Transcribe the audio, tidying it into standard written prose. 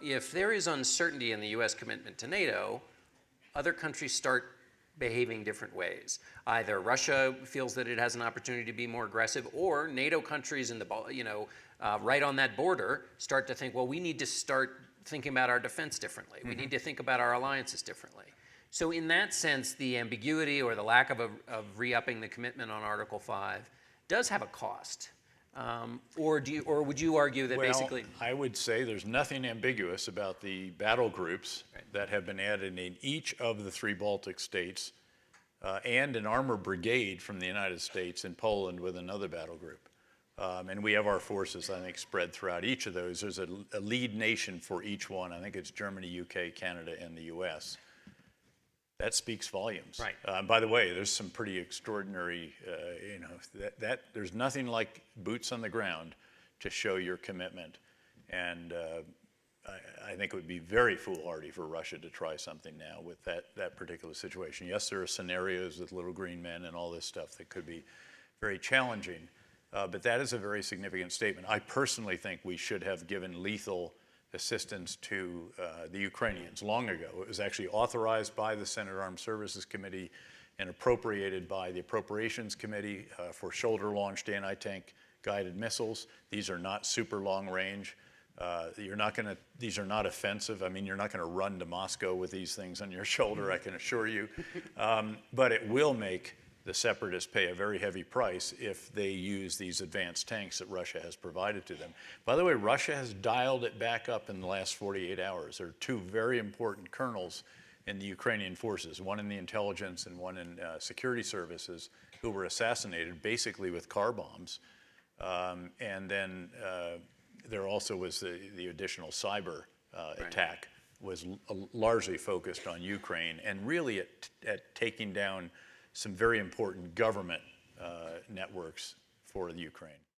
if there is uncertainty in the U.S. commitment to NATO, other countries start behaving different ways. Either Russia feels that it has an opportunity to be more aggressive, or NATO countries in the, right on that border start to think, well, we need to start thinking about our defense differently. We need to think about our alliances differently. So in that sense, the ambiguity or the lack of re-upping the commitment on Article 5 does have a cost. Or would you argue that basically? I would say there's nothing ambiguous about the battle groups that have been added in each of the 3 Baltic states, and an armor brigade from the United States in Poland with another battle group. And we have our forces, I think, spread throughout each of those. There's a lead nation for each one. I think it's Germany, UK, Canada, and the US. That speaks volumes. Right. By the way, there's some pretty extraordinary, there's nothing like boots on the ground to show your commitment. And I think it would be very foolhardy for Russia to try something now with that particular situation. Yes, there are scenarios with little green men and all this stuff that could be very challenging, but that is a very significant statement. I personally think we should have given lethal assistance to the Ukrainians long ago. It was actually authorized by the Senate Armed Services Committee and appropriated by the Appropriations Committee for shoulder-launched anti-tank guided missiles. These are not super long range. These are not offensive. I mean, you're not going to run to Moscow with these things on your shoulder, I can assure you. But it will make the separatists pay a very heavy price if they use these advanced tanks that Russia has provided to them. By the way, Russia has dialed it back up in the last 48 hours. There are 2 very important colonels in the Ukrainian forces, one in the intelligence and one in security services, who were assassinated basically with car bombs. And then there also was the additional cyber attack, was largely focused on Ukraine and really at taking down some very important government networks for the Ukraine.